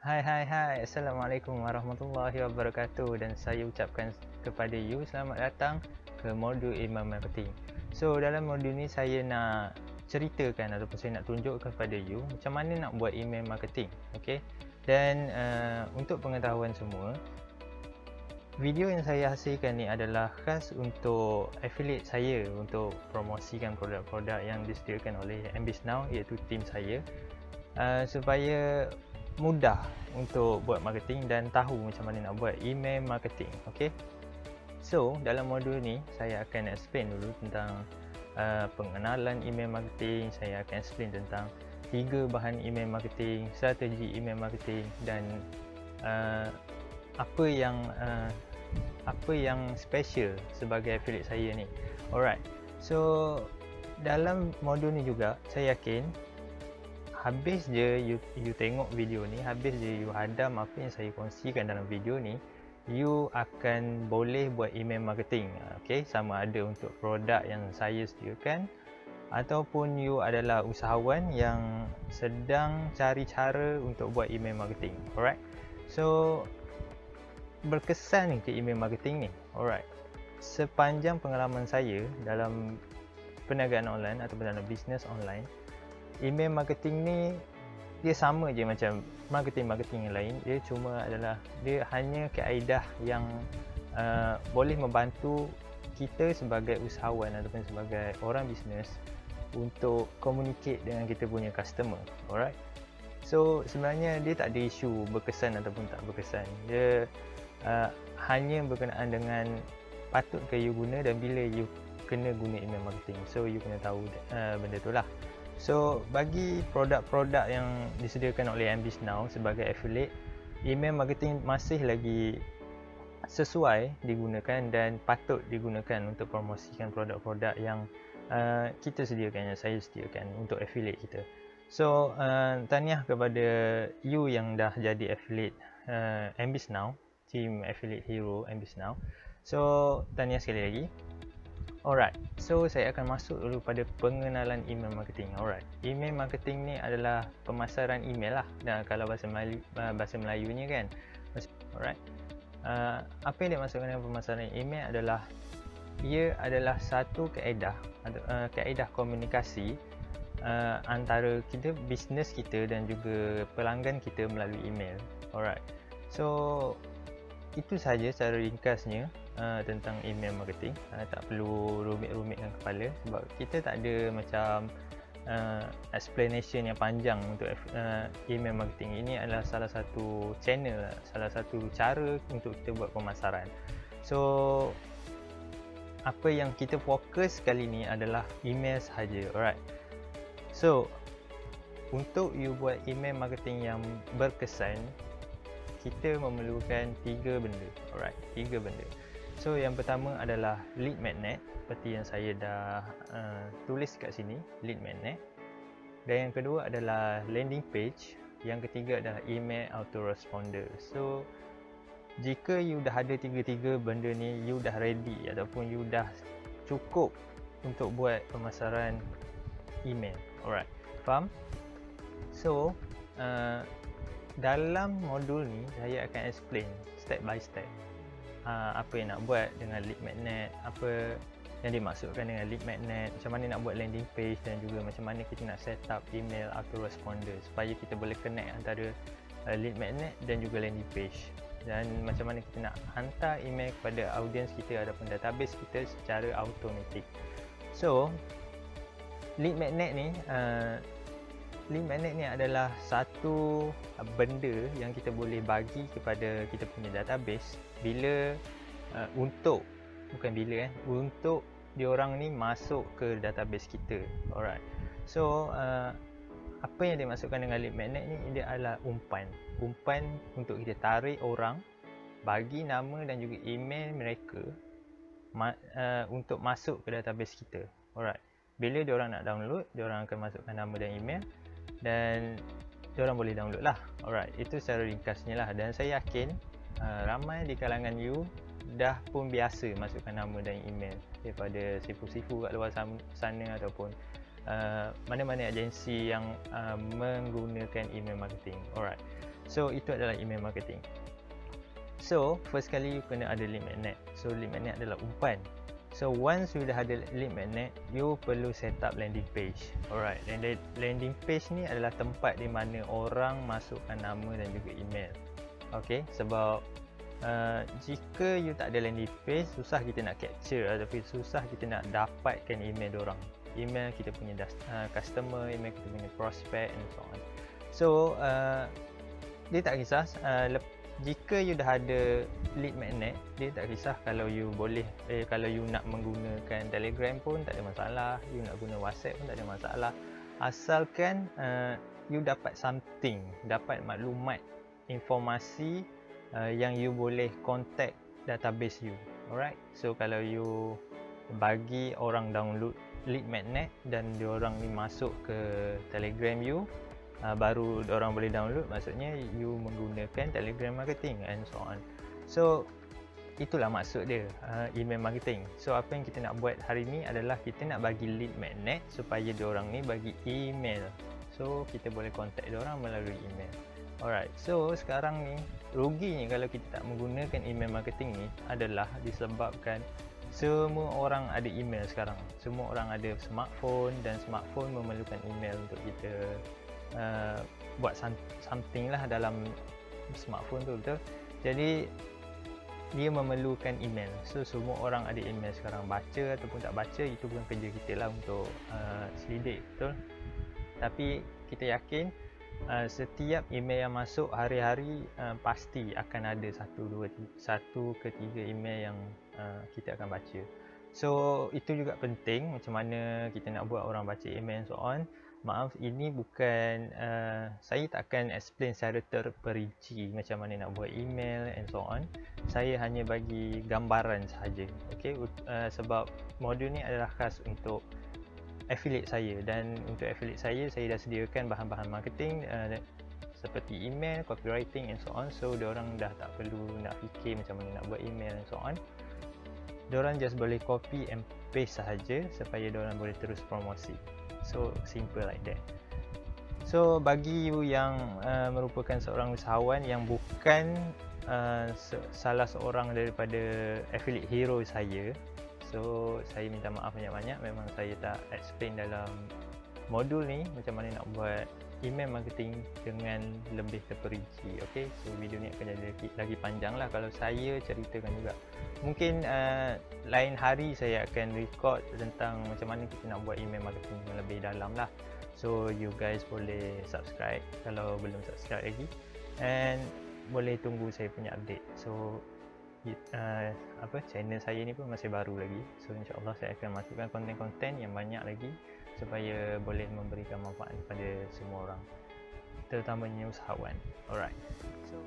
Hai, Assalamualaikum warahmatullahi wabarakatuh, dan saya ucapkan kepada you selamat datang ke modul email marketing. So dalam modul ni saya nak ceritakan ataupun saya nak tunjuk kepada you macam mana nak buat email marketing. Okay? Dan untuk pengetahuan semua, video yang saya hasilkan ni adalah khas untuk affiliate saya untuk promosikan produk-produk yang disediakan oleh Bisnes, iaitu tim saya, supaya mudah untuk buat marketing dan tahu macam mana nak buat email marketing. Okay? So dalam modul ni saya akan explain dulu tentang pengenalan email marketing. Saya akan explain tentang 3 bahan email marketing, strategi email marketing, dan apa yang special sebagai affiliate saya ni. Alright, so dalam modul ni juga saya yakin habis je you tengok video ni, habis je you hadam apa yang saya kongsikan dalam video ni, you akan boleh buat email marketing. Okay, sama ada untuk produk yang saya sediakan ataupun you adalah usahawan yang sedang cari cara untuk buat email marketing. Alright, so berkesan ke email marketing ni? Alright, sepanjang pengalaman saya dalam perniagaan online ataupun dalam bisnes online, email marketing ni dia sama je macam marketing yang lain. Dia cuma adalah dia hanya kaedah yang boleh membantu kita sebagai usahawan ataupun sebagai orang bisnes untuk communicate dengan kita punya customer. Alright, so sebenarnya dia tak ada isu berkesan ataupun tak berkesan. Dia hanya berkenaan dengan patut ke you guna dan bila you kena guna email marketing. So you kena tahu benda tu lah. So bagi produk-produk yang disediakan oleh Bisnes sebagai affiliate, email marketing masih lagi sesuai digunakan dan patut digunakan untuk promosikan produk-produk yang kita sediakan, yang saya sediakan untuk affiliate kita. So tahniah kepada you yang dah jadi affiliate Bisnes, team affiliate hero Bisnes. So tahniah sekali lagi. Alright, so saya akan masuk dulu pada pengenalan email marketing. Alright, email marketing ni adalah pemasaran email lah. Dan kalau bahasa Melayunya kan. Alright, apa yang dimaksudkan dengan pemasaran email adalah ia adalah satu kaedah komunikasi antara kita, bisnes kita dan juga pelanggan kita melalui email. Alright, so itu sahaja secara ringkasnya tentang email marketing. Tak perlu rumit-rumitkan kepala sebab kita tak ada macam explanation yang panjang untuk email marketing. Ini adalah salah satu channel, salah satu cara untuk kita buat pemasaran. So apa yang kita fokus kali ni adalah email sahaja. Alright, so untuk you buat email marketing yang berkesan, kita memerlukan 3 benda. Alright, 3 benda. So yang pertama adalah lead magnet, seperti yang saya dah tulis kat sini, lead magnet. Dan yang kedua adalah landing page. Yang ketiga adalah email autoresponder. So jika you dah ada 3 benda ni, you dah ready ataupun you dah cukup untuk buat pemasaran email. Alright, faham? So dalam modul ni saya akan explain step by step apa yang nak buat dengan lead magnet, apa yang dimaksudkan dengan lead magnet, macam mana nak buat landing page, dan juga macam mana kita nak set up email autoresponder supaya kita boleh connect antara lead magnet dan juga landing page, dan macam mana kita nak hantar email kepada audience kita ataupun database kita secara automatik. So lead magnet ni adalah satu benda yang kita boleh bagi kepada kita punya database bila untuk diorang ni masuk ke database kita. Alright, so apa yang dimaksudkan dengan lead magnet ni, dia adalah umpan untuk kita tarik orang, bagi nama dan juga email mereka untuk masuk ke database kita. Alright, bila diorang nak download, diorang akan masukkan nama dan email dan diorang boleh download lah. Alright, itu secara ringkasnya lah. Dan saya yakin ramai di kalangan you dah pun biasa masukkan nama dan email daripada sifu-sifu kat luar sana ataupun mana-mana agensi yang menggunakan email marketing. Alright, So itu adalah email marketing. So first kali you kena ada lead magnet. So lead magnet adalah umpan. So once you dah ada lead magnet, you perlu set up landing page. Alright, landing page ni adalah tempat di mana orang masukkan nama dan juga email. Okay, sebab jika you tak ada landing page, susah kita nak capture ataupun susah kita nak dapatkan email diorang. Email kita punya customer, email kita punya prospect and so on. So dia tak kisah jika you dah ada lead magnet, dia tak kisah kalau you boleh kalau you nak menggunakan Telegram pun tak ada masalah, you nak guna WhatsApp pun tak ada masalah, asalkan you dapat something, dapat maklumat, informasi yang you boleh contact database you. Alright, so kalau you bagi orang download lead magnet dan diorang ni masuk ke Telegram you, baru diorang boleh download, maksudnya you menggunakan Telegram marketing and so on. So itulah maksud dia, email marketing. So apa yang kita nak buat hari ni adalah kita nak bagi lead magnet supaya diorang ni bagi email, so kita boleh contact diorang melalui email. Alright, so sekarang ni ruginya kalau kita tak menggunakan email marketing ni adalah disebabkan semua orang ada email sekarang. Semua orang ada smartphone dan smartphone memerlukan email untuk kita buat something lah dalam smartphone tu, betul. Jadi dia memerlukan email. So semua orang ada email sekarang, baca ataupun tak baca itu bukan kerja kita lah untuk selidik, betul. Tapi kita yakin setiap email yang masuk hari-hari pasti akan ada 1 ke 3 email yang kita akan baca. So itu juga penting macam mana kita nak buat orang baca email and so on. Maaf, ini bukan saya tak akan explain secara terperinci macam mana nak buat email and so on. Saya hanya bagi gambaran sahaja. Okay? Sebab modul ni adalah khas untuk affiliate saya, dan untuk affiliate saya dah sediakan bahan-bahan marketing seperti email, copywriting and so on. So diorang dah tak perlu nak fikir macam mana nak buat email and so on. Diorang just boleh copy and paste sahaja supaya diorang boleh terus promosi. So simple like that. So bagi you yang merupakan seorang usahawan yang bukan salah seorang daripada affiliate hero saya, so saya minta maaf banyak-banyak, memang saya tak explain dalam modul ni macam mana nak buat email marketing dengan lebih terperinci. Okay, so video ni akan jadi lagi panjang lah kalau saya ceritakan juga. Mungkin lain hari saya akan record tentang macam mana kita nak buat email marketing yang lebih dalam lah. So you guys boleh subscribe kalau belum subscribe lagi, and boleh tunggu saya punya update. So channel saya ni pun masih baru lagi, so insyaAllah saya akan masukkan konten-konten yang banyak lagi supaya boleh memberikan manfaat kepada semua orang, terutamanya usahawan. Alright, so